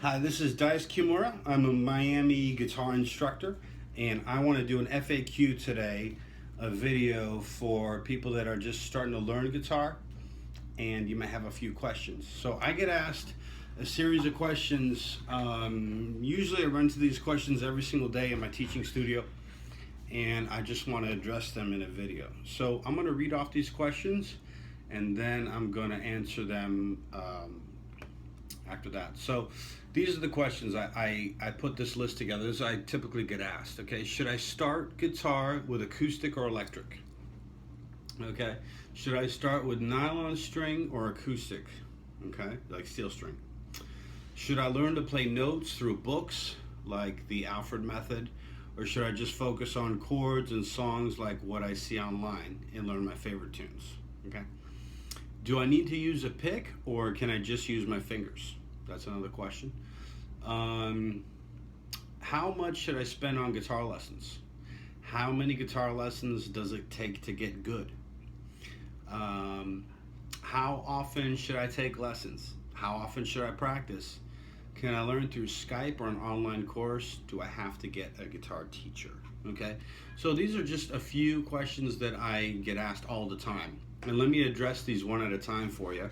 Hi, this is Dyce Kimura. I'm a Miami guitar instructor, and I want to do an FAQ today, a video for people that are just starting to learn guitar, and you might have a few questions. So I get asked a series of questions. Usually I run into these questions every single day in my teaching studio, and I just want to address them in a video. So I'm going to read off these questions, and then I'm going to answer them after that. So these are the questions I put this list together as I typically get asked. Okay, should I start guitar with acoustic or electric? Okay, should I start with nylon string or acoustic? Okay, like steel string. Should I learn to play notes through books like the Alfred method, or should I just focus on chords and songs like what I see online and learn my favorite tunes? Okay. Do I need to use a pick, or can I just use my fingers? That's another question. How much should I spend on guitar lessons? How many guitar lessons does it take to get good? How often should I take lessons? How often should I practice? Can I learn through Skype or an online course? Do I have to get a guitar teacher? Okay, so these are just a few questions that I get asked all the time. And let me address these one at a time for you.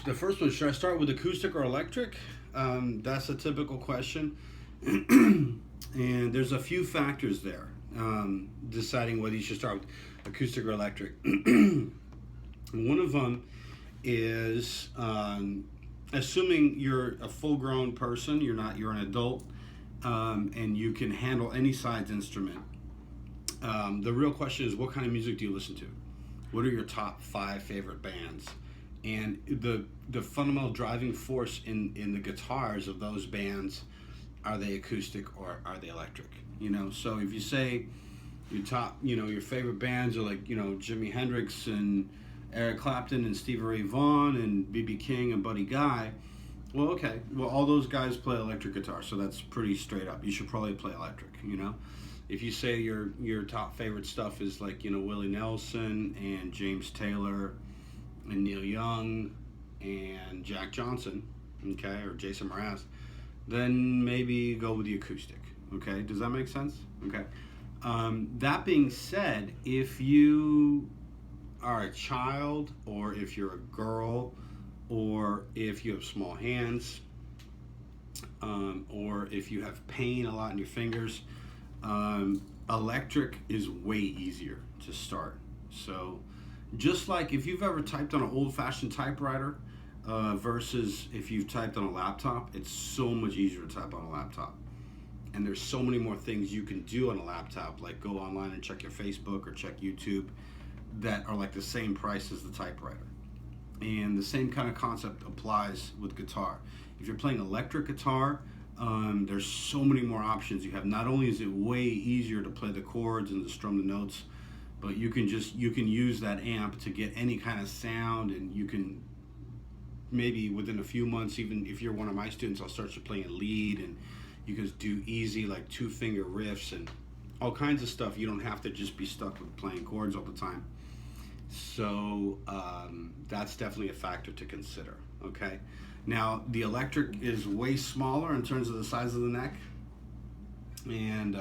The first one, should I start with acoustic or electric? That's a typical question. And there's a few factors there, deciding whether you should start with acoustic or electric. One of them is assuming you're a full-grown person, you're an adult, and you can handle any size instrument. The real question is, what kind of music do you listen to? What are your top 5 favorite bands? And the fundamental driving force in the guitars of those bands, are they acoustic or are they electric? So if you say your top, your favorite bands are like, Jimi Hendrix and Eric Clapton and Stevie Ray Vaughan and B.B. King and Buddy Guy, well, okay, well, all those guys play electric guitar, so that's pretty straight up. You should probably play electric, If you say your top favorite stuff is like, Willie Nelson and James Taylor and Neil Young and Jack Johnson, okay, or Jason Mraz, then maybe go with the acoustic, okay? Does that make sense? Okay. That being said, if you are a child, or if you're a girl, or if you have small hands, or if you have pain a lot in your fingers, electric is way easier to start. So just like if you've ever typed on an old-fashioned typewriter versus if you've typed on a laptop, it's so much easier to type on a laptop. And there's so many more things you can do on a laptop, like go online and check your Facebook or check YouTube, that are like the same price as the typewriter. And the same kind of concept applies with guitar. If you're playing electric guitar, there's so many more options you have. Not only is it way easier to play the chords and to strum the notes, but you can use that amp to get any kind of sound, and you can maybe within a few months, even if you're one of my students, I'll start you playing lead, and you can do easy like 2-finger riffs and all kinds of stuff. You don't have to just be stuck with playing chords all the time. So that's definitely a factor to consider. Okay, now the electric is way smaller in terms of the size of the neck, and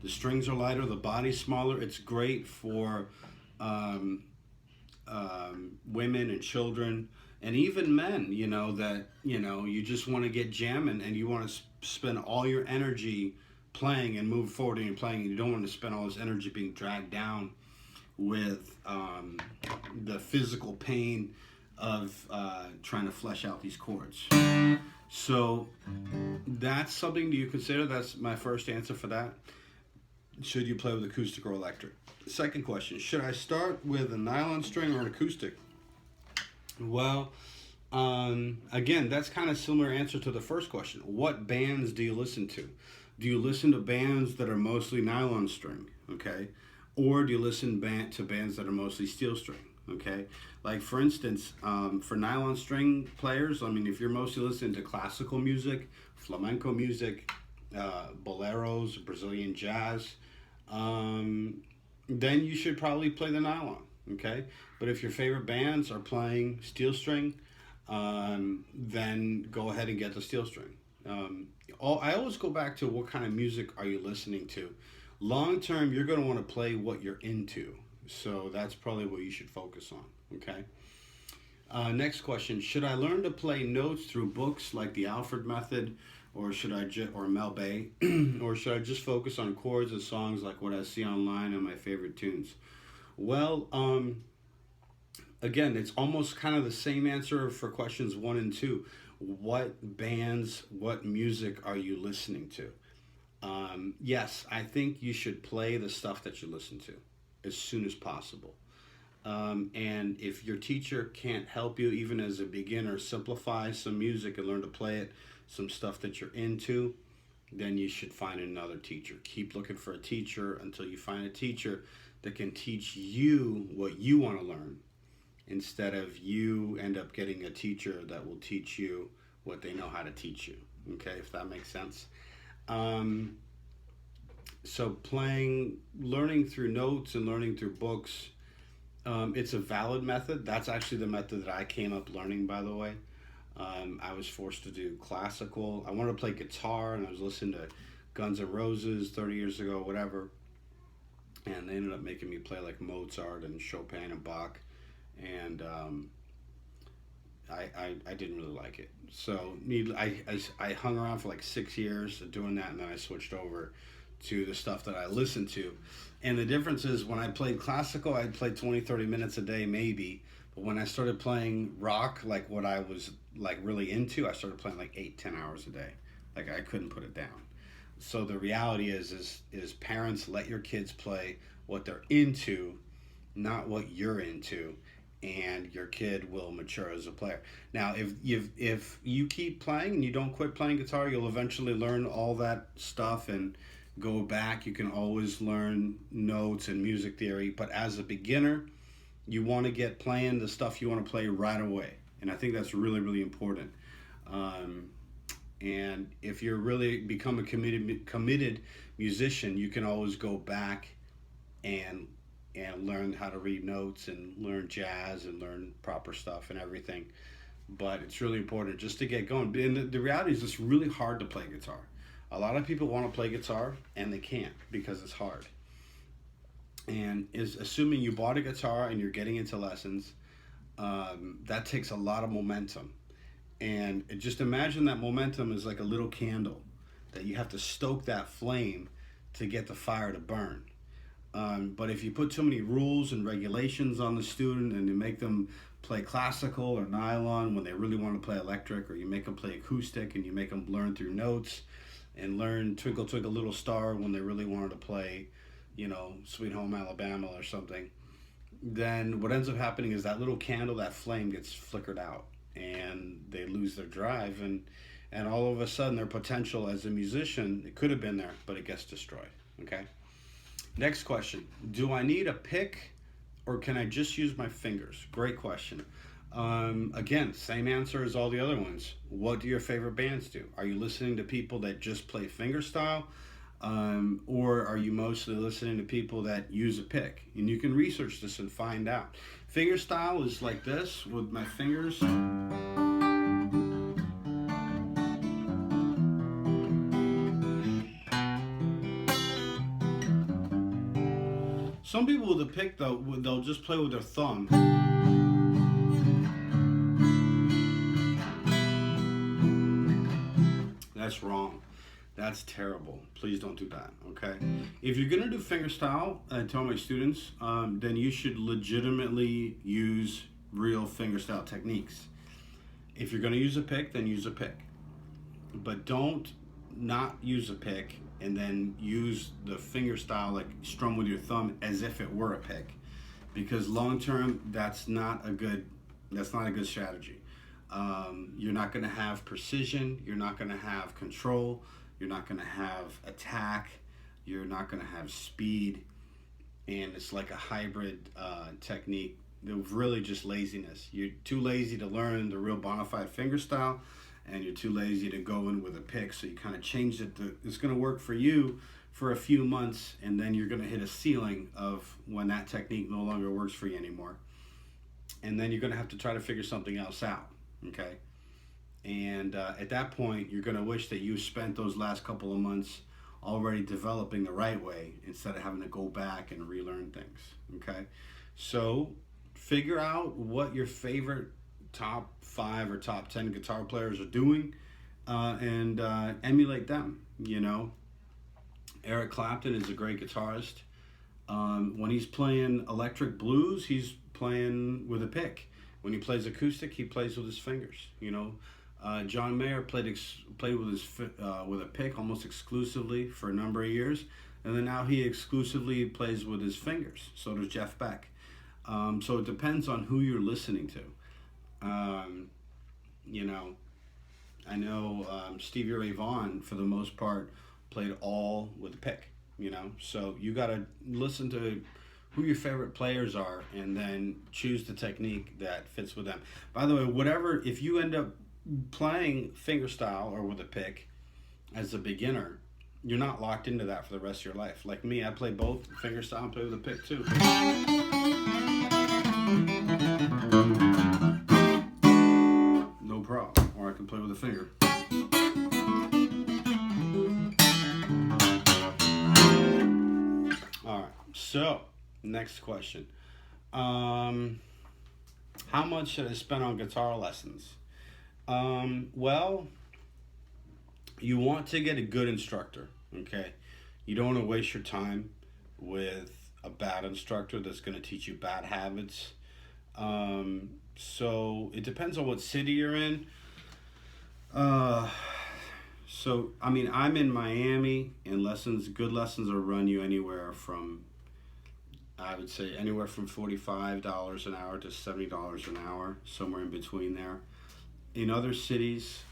the strings are lighter, the body's smaller. It's great for women and children, and even men, that, you just want to get jamming and you want to spend all your energy playing and move forward and you're playing, and you don't want to spend all this energy being dragged down with the physical pain of trying to flesh out these chords. So that's something you consider. That's my first answer for that. Should you play with acoustic or electric? Second question, should I start with a nylon string or an acoustic? Well, again, that's kind of similar answer to the first question. What bands do you listen to? Do you listen to bands that are mostly nylon string, okay? Or do you listen to bands that are mostly steel string, okay? Like, for instance, for nylon string players, if you're mostly listening to classical music, flamenco music, boleros, Brazilian jazz, then you should probably play the nylon, okay? But if your favorite bands are playing steel string, then go ahead and get the steel string. I always go back to what kind of music are you listening to. Long term, you're going to want to play what you're into. So that's probably what you should focus on. Okay. Next question: should I learn to play notes through books like the Alfred method, or should I or Mel Bay, or should I just focus on chords and songs like what I see online and my favorite tunes? Well, again, it's almost kind of the same answer for questions 1 and 2. What bands, what music are you listening to? Yes, I think you should play the stuff that you listen to as soon as possible. And if your teacher can't help you, even as a beginner, simplify some music and learn to play it, some stuff that you're into, then you should find another teacher. Keep looking for a teacher until you find a teacher that can teach you what you want to learn, instead of you end up getting a teacher that will teach you what they know how to teach you. Okay, if that makes sense. So learning through notes and learning through books, it's a valid method. That's actually the method that I came up learning, by the way. I was forced to do classical. I wanted to play guitar, and I was listening to Guns N' Roses 30 years ago, whatever. And they ended up making me play like Mozart and Chopin and Bach. And I didn't really like it. So I hung around for like 6 years doing that, and then I switched over to the stuff that I listened to. And the difference is, when I played classical, I'd play 20, 30 minutes a day maybe. But when I started playing rock, like what I was like really into, I started playing like 8, 10 hours a day. Like I couldn't put it down. So the reality is parents, let your kids play what they're into, not what you're into, and your kid will mature as a player. Now, if you keep playing and you don't quit playing guitar, you'll eventually learn all that stuff and go back. You can always learn notes and music theory, but as a beginner, you want to get playing the stuff you want to play right away. And I think that's really, really important. And if you're really become a committed musician, you can always go back and learn how to read notes and learn jazz and learn proper stuff and everything. But it's really important just to get going. And the reality is, it's really hard to play guitar. A lot of people want to play guitar and they can't because it's hard. And assuming you bought a guitar and you're getting into lessons, that takes a lot of momentum. And just imagine that momentum is like a little candle that you have to stoke that flame to get the fire to burn. But if you put too many rules and regulations on the student, and you make them play classical or nylon when they really want to play electric, or you make them play acoustic and you make them learn through notes and learn Twinkle Twinkle Little Star when they really wanted to play, Sweet Home Alabama or something, then what ends up happening is that little candle, that flame gets flickered out, and they lose their drive, and all of a sudden their potential as a musician, it could have been there, but it gets destroyed. Okay. Next question: do I need a pick, or can I just use my fingers? Great question. Again, same answer as all the other ones. What do your favorite bands do? Are you listening to people that just play fingerstyle? Or are you mostly listening to people that use a pick? And you can research this and find out. Fingerstyle is like this with my fingers. Some people with a pick, though, they'll just play with their thumb. That's wrong. That's terrible. Please don't do that, okay? If you're going to do fingerstyle, I tell my students, then you should legitimately use real fingerstyle techniques. If you're going to use a pick, then use a pick. But don't not use a pick and then use the fingerstyle, like strum with your thumb as if it were a pick. Because long term, that's not a good strategy. You're not going to have precision. You're not going to have control. You're not going to have attack. You're not going to have speed. And it's like a hybrid technique of really just laziness. You're too lazy to learn the real bona fide fingerstyle, and you're too lazy to go in with a pick. So you kind of changed it to, it's going to work for you for a few months, and then you're going to hit a ceiling of when that technique no longer works for you anymore. And then you're going to have to try to figure something else out. Okay. And at that point, you're going to wish that you spent those last couple of months already developing the right way instead of having to go back and relearn things. Okay. So figure out what your favorite top 5 or top 10 guitar players are doing, and emulate them. You know, Eric Clapton is a great guitarist. When he's playing electric blues, he's playing with a pick. When he plays acoustic, he plays with his fingers. You know, John Mayer played with a pick almost exclusively for a number of years, and then now he exclusively plays with his fingers. So does Jeff Beck. So it depends on who you're listening to. You know, I know Stevie Ray Vaughan, for the most part, played all with a pick. You know, so you got to listen to who your favorite players are and then choose the technique that fits with them. By the way, if you end up playing fingerstyle or with a pick as a beginner, you're not locked into that for the rest of your life. Like me, I play both fingerstyle and play with a pick too. No problem. Or I can play with a finger. So, next question. How much should I spend on guitar lessons? Well, you want to get a good instructor, okay? You don't want to waste your time with a bad instructor that's going to teach you bad habits. So, it depends on what city you're in. So, I mean, I'm in Miami, and good lessons will run you anywhere from, I would say, anywhere from $45 an hour to $70 an hour, somewhere in between there. In other cities,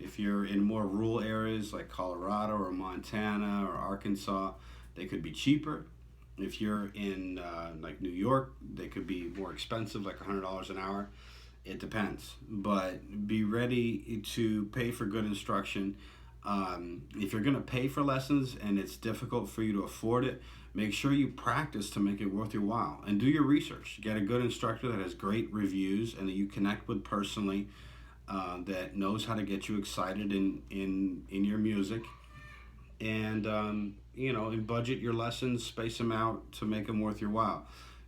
if you're in more rural areas like Colorado or Montana or Arkansas, they could be cheaper. If you're in like New York, they could be more expensive, like $100 an hour. It depends, but be ready to pay for good instruction. If you're going to pay for lessons and it's difficult for you to afford it, make sure you practice to make it worth your while, and do your research. Get a good instructor that has great reviews and that you connect with personally, that knows how to get you excited in your music, and you know, and budget your lessons, space them out to make them worth your while.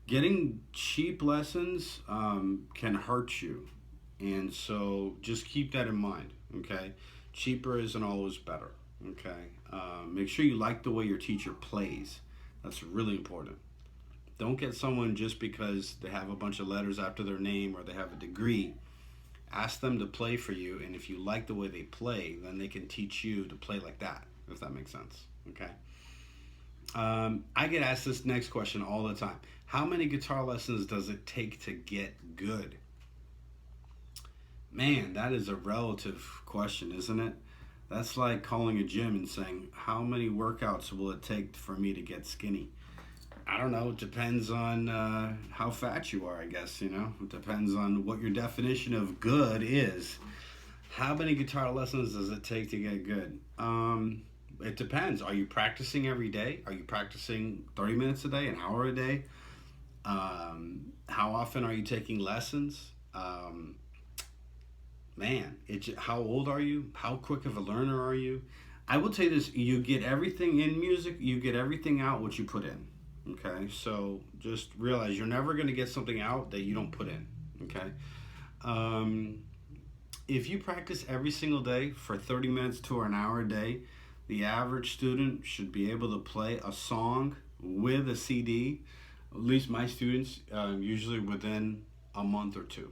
Getting cheap lessons can hurt you, and so just keep that in mind, okay? Cheaper isn't always better, okay? Make sure you like the way your teacher plays. That's really important. Don't get someone just because they have a bunch of letters after their name or they have a degree. Ask them to play for you, and if you like the way they play, then they can teach you to play like that, if that makes sense, okay? I get asked this next question all the time. How many guitar lessons does it take to get good? Man, that is a relative question, isn't it? That's like calling a gym and saying, how many workouts will it take for me to get skinny? I don't know. It depends on how fat you are, I guess, you know? It depends on what your definition of good is. How many guitar lessons does it take to get good? It depends. Are you practicing every day? Are you practicing 30 minutes a day, an hour a day? How often are you taking lessons? How old are you? How quick of a learner are you? I will tell you this, you get everything in music, you get everything out what you put in, okay? So just realize you're never going to get something out that you don't put in, okay? If you practice every single day for 30 minutes to an hour a day, the average student should be able to play a song with a CD, at least my students, usually within a month or two,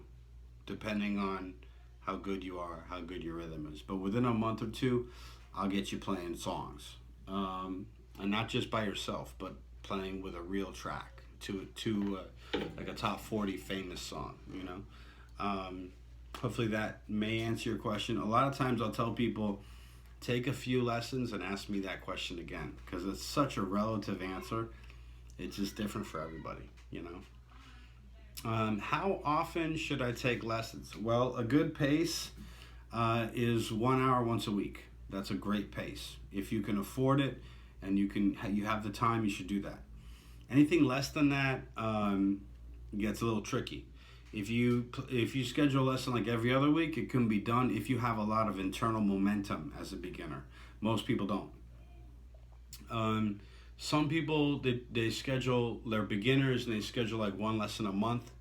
depending on how good you are, how good your rhythm is. But within a month or two, I'll get you playing songs. And not just by yourself, but playing with a real track to like a top 40 famous song, you know. Hopefully that may answer your question. A lot of times I'll tell people, take a few lessons and ask me that question again, because it's such a relative answer. It's just different for everybody, you know. How often should I take lessons? Well, a good pace is 1 hour once a week. That's a great pace. If you can afford it and you have the time, you should do that. Anything less than that gets a little tricky. If you schedule a lesson like every other week, it can be done if you have a lot of internal momentum as a beginner. Most people don't. Some people they schedule, they're beginners and they schedule like one lesson a month,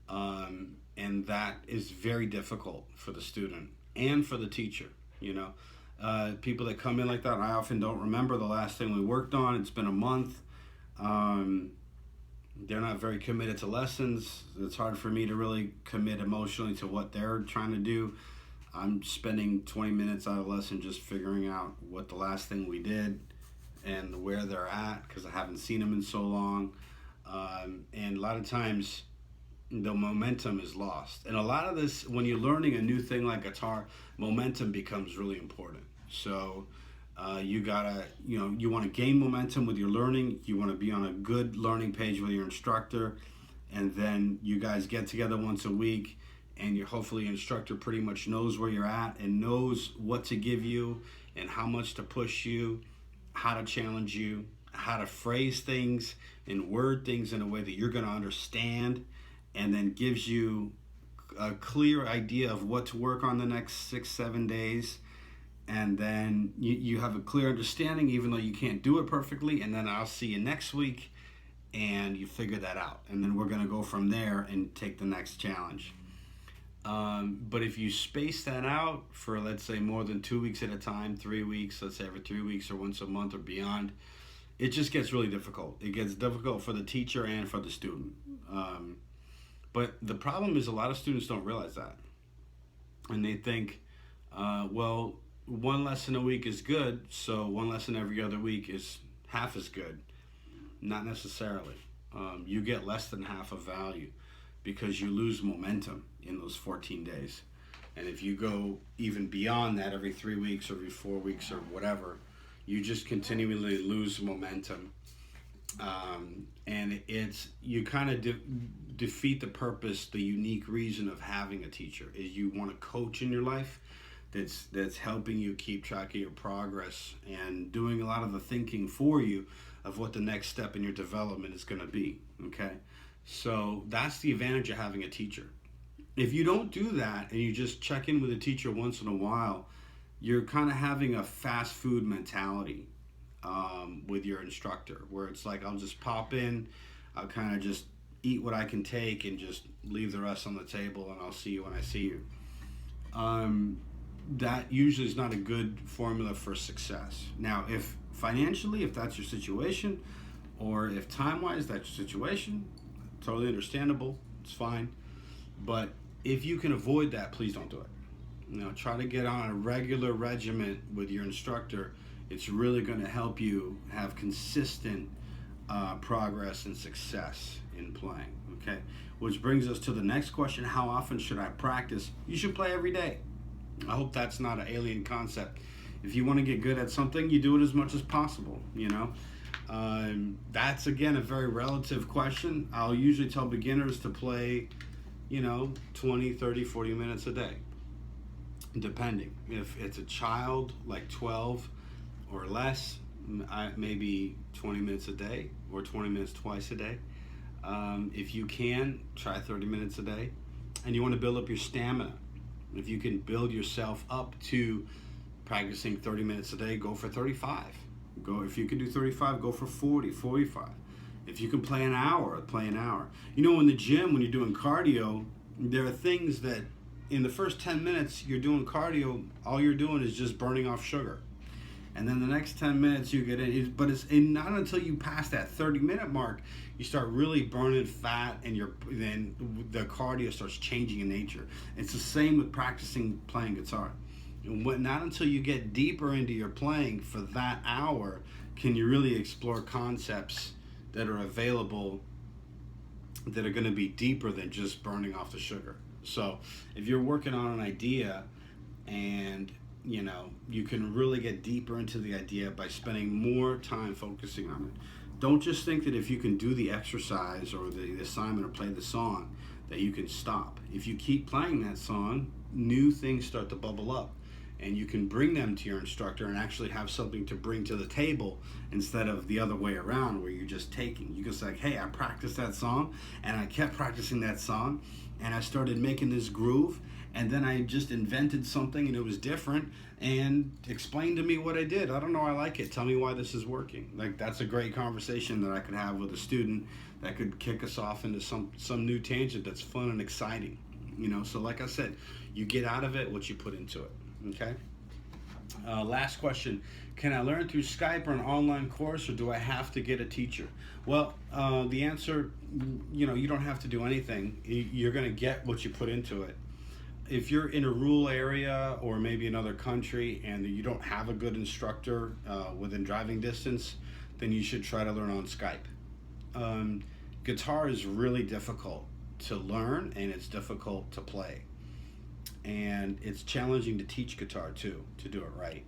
and that is very difficult for the student and for the teacher. You know, people that come in like that, I often don't remember the last thing we worked on. It's been a month. They're not very committed to lessons. It's hard for me to really commit emotionally to what they're trying to do. I'm spending 20 minutes out of lesson just figuring out what the last thing we did and where they're at, because I haven't seen them in so long. And a lot of times the momentum is lost. And a lot of this, when you're learning a new thing like guitar, momentum becomes really important. So you gotta, you want to gain momentum with your learning. You want to be on a good learning page with your instructor, and then you guys get together once a week, and hopefully your instructor pretty much knows where you're at and knows what to give you and how much to push you, how to challenge you, how to phrase things and word things in a way that you're going to understand, and then gives you a clear idea of what to work on the next 6-7 days. And then you have a clear understanding, even though you can't do it perfectly. And then I'll see you next week and you figure that out. And then we're going to go from there and take the next challenge. But if you space that out for, let's say, more than 2 weeks at a time, 3 weeks, let's say every 3 weeks or once a month or beyond, it just gets really difficult. It gets difficult for the teacher and for the student. But the problem is a lot of students don't realize that. And they think, well, one lesson a week is good, so one lesson every other week is half as good. Not necessarily. You get less than half of value because you lose momentum in those 14 days. And if you go even beyond that, every 3 weeks or every 4 weeks or whatever, you just continually lose momentum. And you kind of defeat the purpose, the unique reason of having a teacher is you want a coach in your life that's helping you keep track of your progress and doing a lot of the thinking for you of what the next step in your development is going to be. Okay, so that's the advantage of having a teacher. If you don't do that and you just check in with a teacher once in a while, you're kind of having a fast food mentality with your instructor, where it's like, I'll just pop in, I'll kind of just eat what I can take and just leave the rest on the table, and I'll see you when I see you. That usually is not a good formula for success. Now, if financially, if that's your situation, or if time-wise that's your situation, totally understandable, it's fine. But if you can avoid that, please don't do it. Try to get on a regular regimen with your instructor. It's really going to help you have consistent progress and success in playing. Okay, which brings us to the next question: how often should I practice? You should play every day. I hope that's not an alien concept. If you want to get good at something, you do it as much as possible. That's again a very relative question. I'll usually tell beginners to play 20, 30, 40 minutes a day, depending. If it's a child like 12 or less, maybe 20 minutes a day or 20 minutes twice a day. If you can, try 30 minutes a day. And you want to build up your stamina. If you can build yourself up to practicing 30 minutes a day, go for 35. If you can do 35, go for 40, 45. If you can play an hour, play an hour. In the gym, when you're doing cardio, there are things that in the first 10 minutes you're doing cardio, all you're doing is just burning off sugar. And then the next 10 minutes you get in, but it's not until you pass that 30-minute mark, you start really burning fat, and then the cardio starts changing in nature. It's the same with practicing playing guitar. Not until you get deeper into your playing for that hour can you really explore concepts that are available that are going to be deeper than just burning off the sugar. So if you're working on an idea and you can really get deeper into the idea by spending more time focusing on it. Don't just think that if you can do the exercise or the assignment or play the song that you can stop. If you keep playing that song, new things start to bubble up, and you can bring them to your instructor and actually have something to bring to the table instead of the other way around where you're just taking. You can say, hey, I practiced that song and I kept practicing that song, and I started making this groove, and then I just invented something and it was different, and explain to me what I did. I don't know, I like it. Tell me why this is working. Like, that's a great conversation that I could have with a student that could kick us off into some new tangent that's fun and exciting. You know, so like I said, you get out of it what you put into it. Okay. Last question. Can I learn through Skype or an online course, or do I have to get a teacher? Well, the answer, you know, you don't have to do anything. You're going to get what you put into it. If you're in a rural area or maybe another country and you don't have a good instructor within driving distance, then you should try to learn on Skype. Guitar is really difficult to learn, and it's difficult to play. And it's challenging to teach guitar too, to do it right.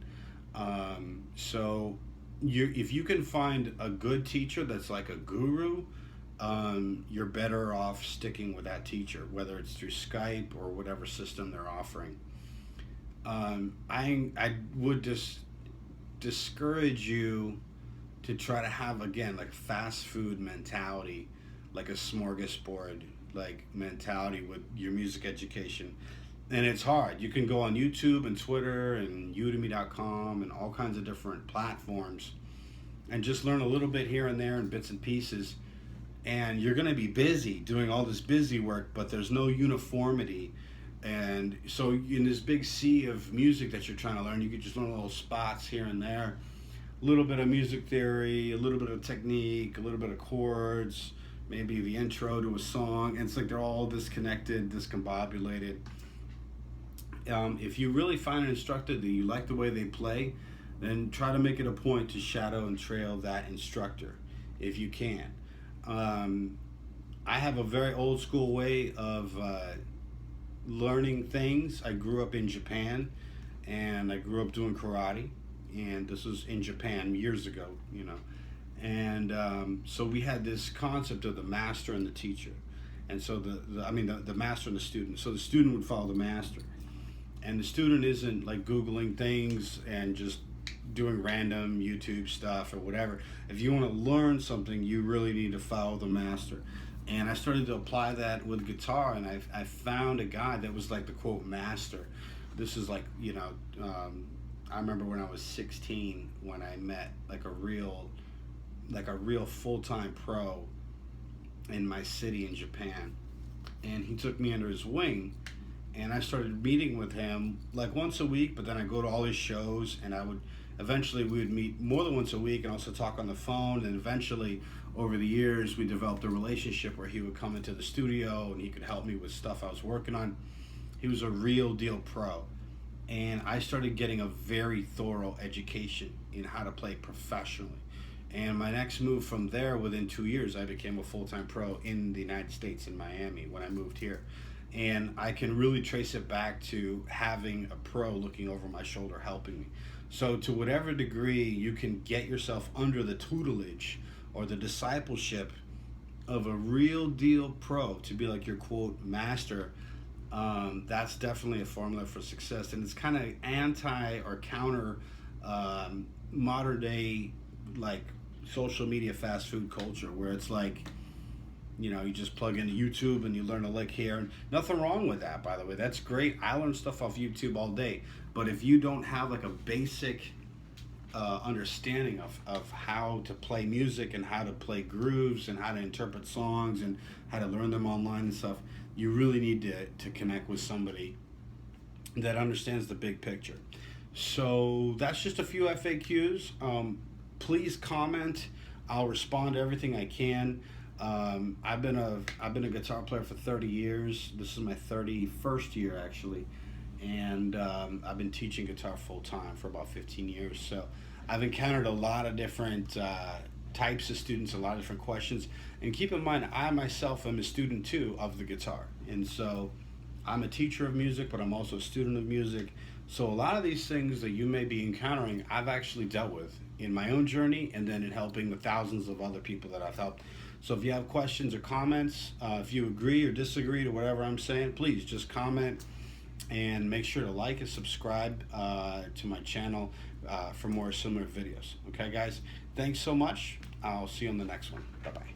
So if you can find a good teacher that's like a guru, you're better off sticking with that teacher, whether it's through Skype or whatever system they're offering. I would just discourage you to try to have, again, like fast food mentality, like a smorgasbord like mentality with your music education. And it's hard. You can go on YouTube and Twitter and udemy.com and all kinds of different platforms and just learn a little bit here and there in bits and pieces. And you're going to be busy doing all this busy work, but there's no uniformity. And so in this big sea of music that you're trying to learn, you could just learn little spots here and there. A little bit of music theory, a little bit of technique, a little bit of chords, maybe the intro to a song. And it's like they're all disconnected, discombobulated. If you really find an instructor that you like the way they play, then try to make it a point to shadow and trail that instructor if you can. I have a very old school way of learning things. I grew up in Japan, and I grew up doing karate, and this was in Japan years ago, you know. And so we had this concept of the master and the teacher. And so the master and the student. So the student would follow the master. And the student isn't like Googling things and just doing random YouTube stuff or whatever. If you want to learn something, you really need to follow the master. And I started to apply that with guitar, and I found a guy that was like the quote master. This is like, you know, I remember when I was 16 when I met like a real full-time pro in my city in Japan. And he took me under his wing. And I started meeting with him like once a week, but then I go to all his shows, and we would meet more than once a week and also talk on the phone. And eventually, over the years, we developed a relationship where he would come into the studio and he could help me with stuff I was working on. He was a real deal pro. And I started getting a very thorough education in how to play professionally. And my next move from there, within 2 years, I became a full-time pro in the United States, in Miami, when I moved here. And I can really trace it back to having a pro looking over my shoulder helping me. So to whatever degree you can get yourself under the tutelage or the discipleship of a real deal pro to be like your quote master, that's definitely a formula for success. And it's kind of anti or counter modern day like social media fast food culture, where it's like, you know, you just plug into YouTube and you learn a lick here. And nothing wrong with that, by the way. That's great. I learn stuff off YouTube all day. But if you don't have like a basic understanding of how to play music and how to play grooves and how to interpret songs and how to learn them online and stuff, you really need to connect with somebody that understands the big picture. So that's just a few FAQs. Please comment. I'll respond to everything I can. I've been a guitar player for 30 years. This is my 31st year actually, and I've been teaching guitar full time for about 15 years. So I've encountered a lot of different types of students, a lot of different questions. And keep in mind, I myself am a student too of the guitar, and so I'm a teacher of music, but I'm also a student of music. So a lot of these things that you may be encountering, I've actually dealt with in my own journey, and then in helping the thousands of other people that I've helped. So if you have questions or comments, if you agree or disagree to whatever I'm saying, please just comment, and make sure to like and subscribe to my channel for more similar videos. Okay, guys? Thanks so much. I'll see you on the next one. Bye-bye.